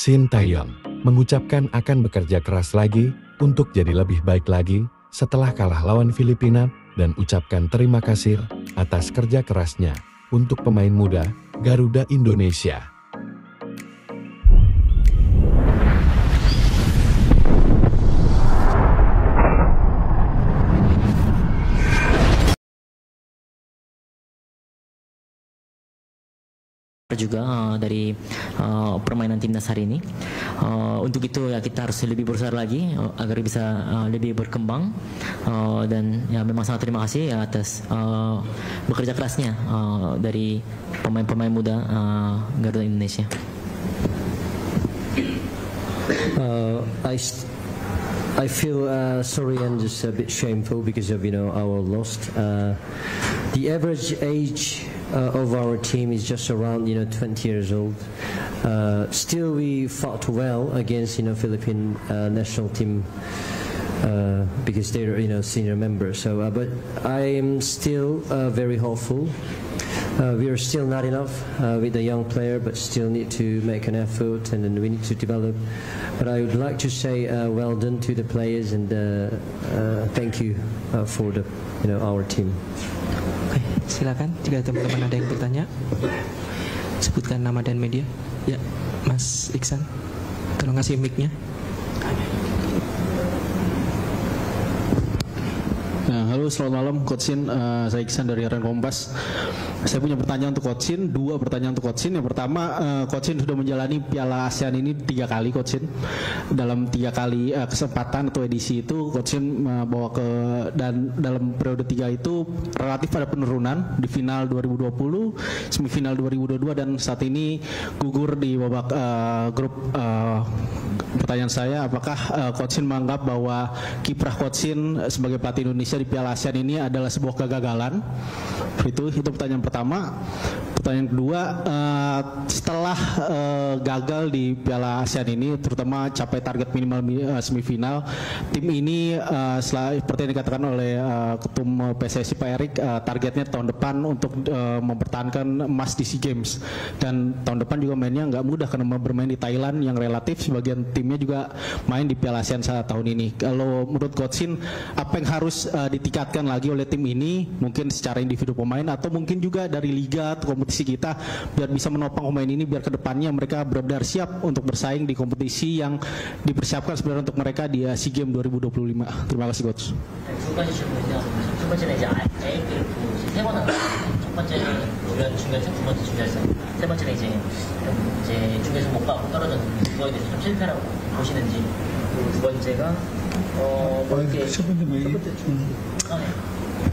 Shin Tae-yeon mengucapkan akan bekerja keras lagi untuk jadi lebih baik lagi setelah kalah lawan Filipina dan ucapkan terima kasih atas kerja kerasnya untuk pemain muda Garuda Indonesia. Juga dari permainan timnas hari ini. Untuk itu ya kita harus lebih berusaha lagi agar bisa lebih berkembang, dan ya memang sangat terima kasih ya atas bekerja kerasnya dari pemain-pemain muda Garuda Indonesia. I feel sorry and just a bit shameful because of our loss. The average age of our team is just around 20 years old. Still, we fought well against Philippine national team because they're senior members. So, but I am still very hopeful. We are still not enough with the young player, but still need to make an effort, and then we need to develop. But I would like to say well done to the players, and thank you for our team. Oke, silakan jika teman-teman ada yang bertanya, sebutkan nama dan media. Ya, Mas Iksan, tolong kasih mic-nya. Halo, selamat malam Coach Shin, saya Iksan dari Harian Kompas. Saya punya pertanyaan untuk Coach Shin, dua pertanyaan untuk Coach Shin. Yang pertama, Coach Shin sudah menjalani Piala ASEAN ini 3 kali, Coach Shin. Dalam 3 kali kesempatan atau edisi itu, Coach Shin bawa ke, dan dalam periode 3 itu relatif ada penurunan di final 2020, semifinal 2022, dan saat ini gugur di babak grup. Pertanyaan saya, apakah Coach Shin menganggap bahwa kiprah Coach Shin sebagai pelatih Indonesia di Piala ASEAN ini adalah sebuah kegagalan? Itu pertanyaan pertama. Pertanyaan kedua, setelah gagal di Piala ASEAN ini, terutama capai target minimal semifinal, tim ini seperti yang dikatakan oleh Ketum PSSI Pak Erik, targetnya tahun depan untuk mempertahankan emas di SEA Games, dan tahun depan juga mainnya nggak mudah karena bermain di Thailand yang relatif sebagian timnya juga main di Piala ASEAN saat tahun ini. Kalau menurut Coach Shin, apa yang harus ditingkatkan lagi oleh tim ini, mungkin secara individu pemain atau mungkin juga dari liga atau kompetisi kita, biar bisa menopang pemain ini, biar kedepannya mereka benar-benar siap untuk bersaing di kompetisi yang dipersiapkan sebenarnya untuk mereka di SEA Games 2025. Terima kasih Coach.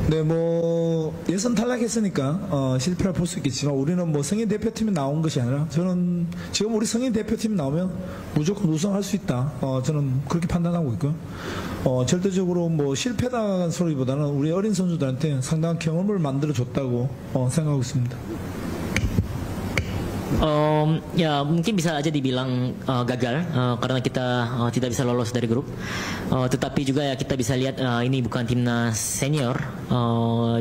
네, 뭐 예선 탈락했으니까 실패를 볼 수 있겠지만 우리는 뭐 성인 대표팀이 나온 것이 아니라, 저는 지금 우리 성인 대표팀이 나오면 무조건 우승할 수 있다. 저는 그렇게 판단하고 있고요. 절대적으로 뭐 실패다는 소리보다는 우리 어린 선수들한테 상당한 경험을 만들어 줬다고 생각하고 있습니다. Ya mungkin bisa aja dibilang gagal karena kita tidak bisa lolos dari grup. Tetapi juga ya kita bisa lihat ini bukan timnas senior.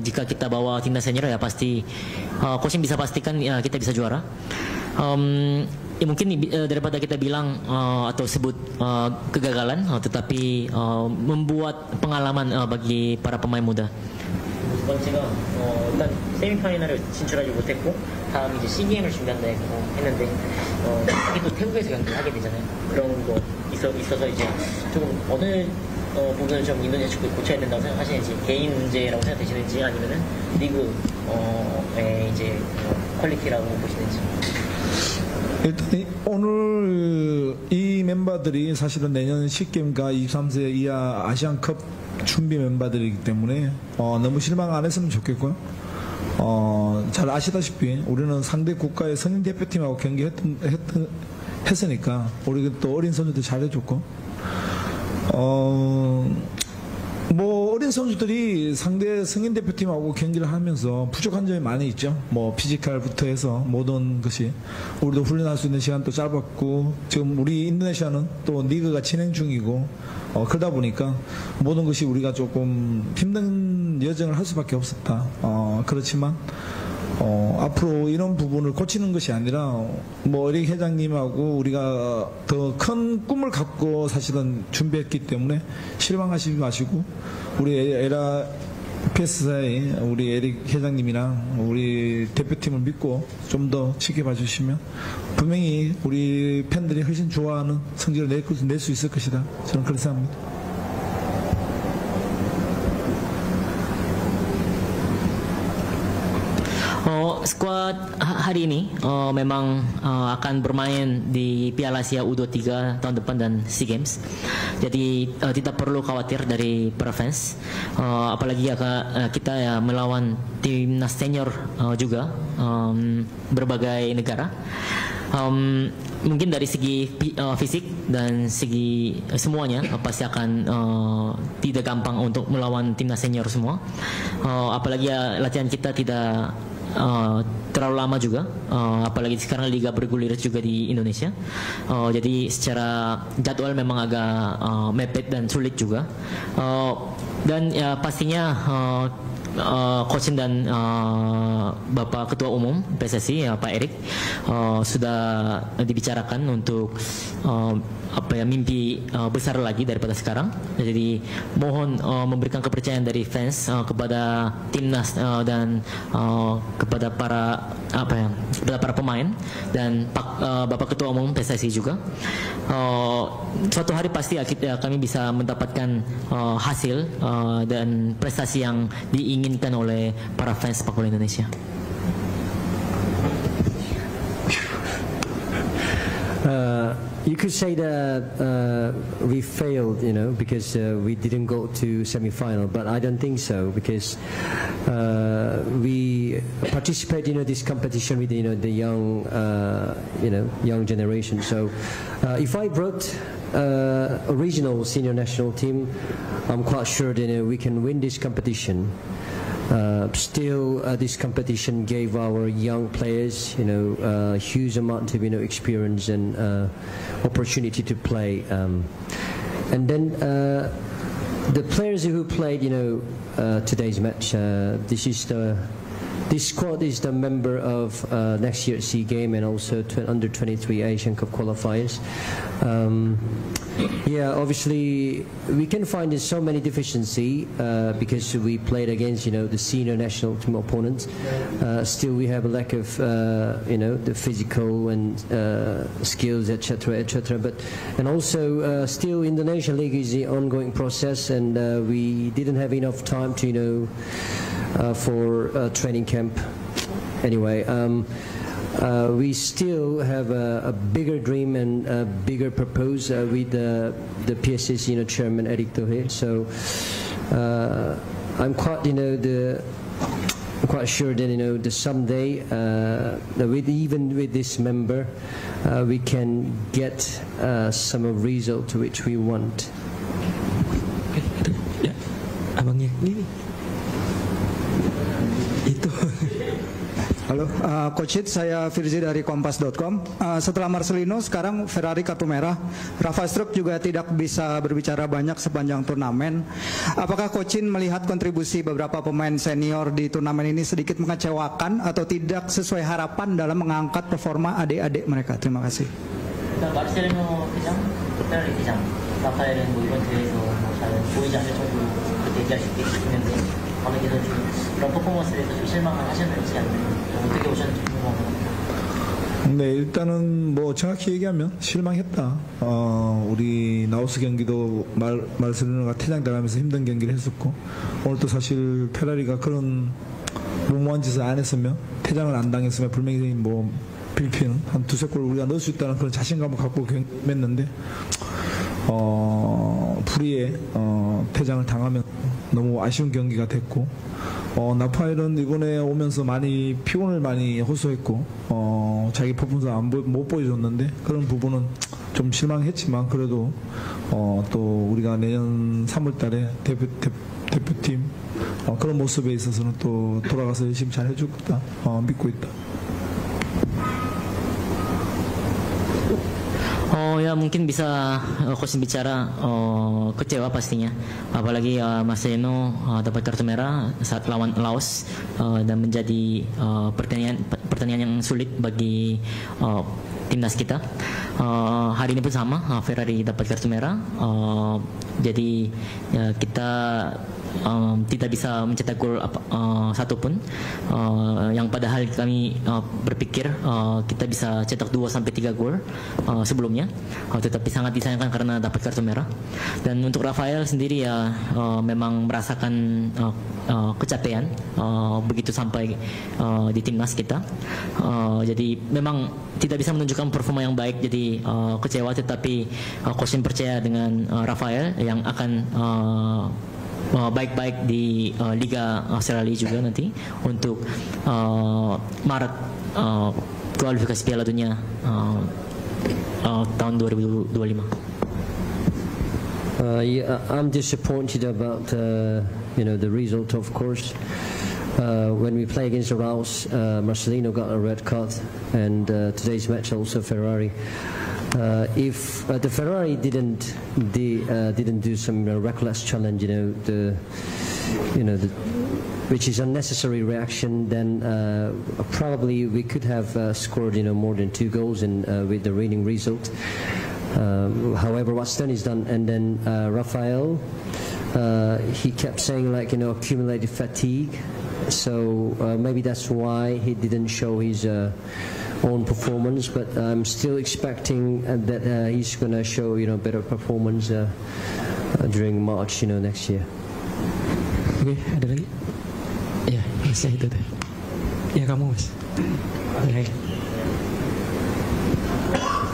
Jika kita bawa timnas senior ya pasti coaching bisa pastikan ya kita bisa juara. Ya mungkin daripada kita bilang atau sebut kegagalan, tetapi membuat pengalaman bagi para pemain muda. 두 번째가 일단 세미파이널을 진출하지 못했고 다음 이제 시게임을 준비한다 했는데 특히 또 태국에서 경기를 하게 되잖아요. 그런 거 있어서 이제 조금 어느 부분을 좀 인도네시아 축구에 고쳐야 된다고 생각하시는지, 개인 문제라고 생각되시는지 아니면은 리그의 이제 퀄리티라고 보시는지. 일단 오늘 이 멤버들이 사실은 내년 시게임과 23세 이하 아시안컵 준비 멤버들이기 때문에 너무 실망 안 했으면 좋겠고요. 잘 아시다시피 우리는 상대 국가의 성인 대표팀하고 경기했으니까 우리 또 어린 선수들 잘해줬고, 뭐 어린 선수들이 상대 성인 대표팀하고 경기를 하면서 부족한 점이 많이 있죠. 뭐 피지컬부터 해서 모든 것이, 우리도 훈련할 수 있는 시간도 짧았고, 지금 우리 인도네시아는 또 리그가 진행 중이고, 그러다 보니까 모든 것이 우리가 조금 힘든 여정을 할 수밖에 없었다. 그렇지만 앞으로 이런 부분을 고치는 것이 아니라 뭐 에릭 회장님하고 우리가 더 큰 꿈을 갖고 사실은 준비했기 때문에 실망하시지 마시고 우리 에라 PS사의 우리 에릭 회장님이랑 우리 대표팀을 믿고 좀 더 지켜봐 주시면 분명히 우리 팬들이 훨씬 좋아하는 성적을 낼 수 있을 것이다. 저는 그렇게 생각합니다. Skuad hari ini memang akan bermain di Piala Asia U23 tahun depan dan SEA Games. Jadi tidak perlu khawatir dari para fans. Apalagi kita ya melawan timnas senior juga berbagai negara. Mungkin dari segi fisik dan segi semuanya pasti akan tidak gampang untuk melawan timnas senior semua. Apalagi ya latihan kita tidak terlalu lama juga, apalagi sekarang liga bergulir juga di Indonesia. Jadi secara jadwal memang agak mepet dan sulit juga. Dan ya pastinya Coach dan Bapak Ketua Umum PSSI ya Pak Erik sudah dibicarakan untuk mimpi besar lagi daripada sekarang. Jadi mohon memberikan kepercayaan dari fans kepada timnas dan kepada para kepada para pemain dan Bapak Ketua Umum PSSI juga. Suatu hari pasti kami bisa mendapatkan hasil dan prestasi yang diinginkan oleh para fans sepak bola Indonesia. You could say that we failed, because we didn't go to semi-final. But I don't think so, because we participate, this competition with, the young, young generation. So if I brought original senior national team, I'm quite sure that we can win this competition. Still, this competition gave our young players, a huge amount of, experience and opportunity to play. And then the players who played, today's match, this squad is the member of next year's SEA Game and also under 23 Asian Cup qualifiers. Yeah, obviously we can find so many deficiency because we played against the senior national team opponents. Still, we have a lack of the physical and skills, etc., etc. But and also still, Indonesia League is the ongoing process, and we didn't have enough time to for training camp. Anyway. We still have a bigger dream and a bigger purpose with the PSSI chairman Erick Thohir. So I'm quite quite sure that the someday even with this member we can get some result to which we want. Ya, abangnya ini itu. Halo, Coach Hit, saya Firzi dari Kompas.com. Setelah Marcelino, sekarang Ferrari kartu merah. Rafa Struck juga tidak bisa berbicara banyak sepanjang turnamen. Apakah Coach Hit melihat kontribusi beberapa pemain senior di turnamen ini sedikit mengecewakan atau tidak sesuai harapan dalam mengangkat performa adik-adik mereka? Terima kasih. 마르셀리노 회장, 페라리 회장, 라파엘은 이번 대회에서 잘 보이지 않을 정도로 얘기할 수 있겠는데 관객께서 좀 그런 퍼포먼스에 대해서 좀 실망을 하셨는지 아니면 어떻게 보셨는지 궁금합니다. 네, 일단은 뭐 정확히 얘기하면 실망했다. 우리 나우스 경기도 마르셀리노가 퇴장당하면서 힘든 경기를 했었고 오늘 또 사실 페라리가 그런 무모한 짓을 안 했으면 퇴장을 안 당했으면 분명히 뭐 필리핀은 한 두세 골 우리가 넣을 수 있다는 그런 자신감을 갖고 맺는데 불의에 퇴장을 당하면 너무 아쉬운 경기가 됐고 나파엘은 이번에 오면서 많이 피곤을 많이 호소했고 자기 퍼포먼스 못 보여줬는데 그런 부분은 좀 실망했지만 그래도 또 우리가 내년 3월달에 대표팀 그런 모습에 있어서는 또 돌아가서 열심히 잘 해줄 거다 믿고 있다. Oh ya mungkin bisa coach bicara kecewa pastinya, apalagi Marcelino dapat kartu merah saat lawan Laos dan menjadi pertandingan yang sulit bagi timnas kita. Hari ini pun sama, Ferrari dapat kartu merah, jadi kita tidak bisa mencetak gol satupun, yang padahal kami berpikir kita bisa cetak 2-3 gol sebelumnya, tetapi sangat disayangkan karena dapat kartu merah. Dan untuk Rafael sendiri ya memang merasakan kecapean begitu sampai di timnas kita, jadi memang tidak bisa menunjukkan performa yang baik, jadi kecewa, tetapi coach percaya dengan Rafael yang akan baik-baik di Liga Australia juga nanti untuk Maret kualifikasi Piala Dunia tahun 2025. Yeah, I'm disappointed about the result, of course. When we play against Laos, Marcelino got a red card, and today's match also Ferrari. If the Ferrari didn't do some reckless challenge, which is unnecessary reaction, then probably we could have scored more than 2 goals with the winning result. However, what's done is done, and then Rafael, he kept saying accumulated fatigue, so maybe that's why he didn't show his own performance, but I'm still expecting that he's going to show better performance during March next year. Oke, ada lagi? Ya, masih itu deh. Ya kamu mas. Oke.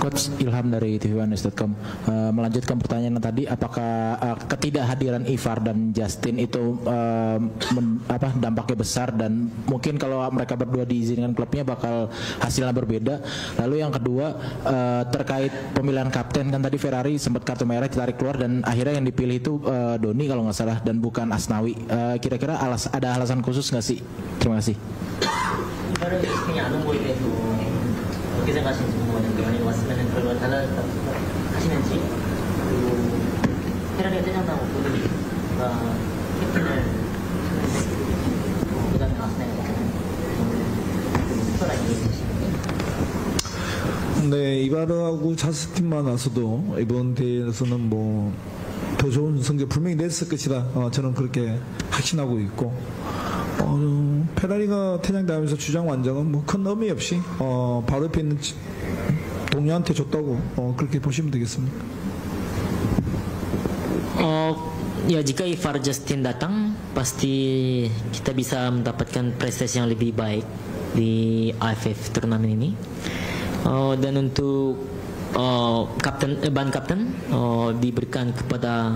Coach Ilham dari TV1news.com, melanjutkan pertanyaan tadi, apakah ketidakhadiran Ivar dan Justin itu dampaknya besar, dan mungkin kalau mereka berdua diizinkan klubnya bakal hasilnya berbeda. Lalu yang kedua, terkait pemilihan kapten, kan tadi Ferrari sempat kartu merah ditarik keluar dan akhirnya yang dipilih itu Doni kalau nggak salah dan bukan Asnawi. Kira-kira ada alasan khusus nggak sih? Terima kasih. 어떻게 생각하시는지 궁금하는데, 만약에 왔으면 결과가 달라지는지, 그리고 페라리가 퇴장당하고 본인가 캡틴을 그 다음에 왔으면 특별한 이유가 있으신가요? 네, 이바르하고 자스틴만 와서도 이번 대회에서는 더 좋은 성적 분명히 냈을 것이다. 저는 그렇게 확신하고 있고, 페라리가 퇴장당하면서 주장 완장은 큰 의미 없이 바로 옆에 있는 동료한테 줬다고 그렇게 보시면 되겠습니다. Ya jika Ivar Justin datang, pasti kita bisa mendapatkan prestasi yang lebih baik di AFF turnamen ini. Dan untuk ban kapten diberikan kepada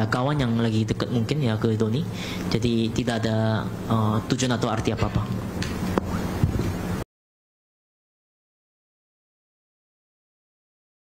kawan yang lagi dekat mungkin ke Doni, jadi tidak ada tujuan atau arti apa-apa.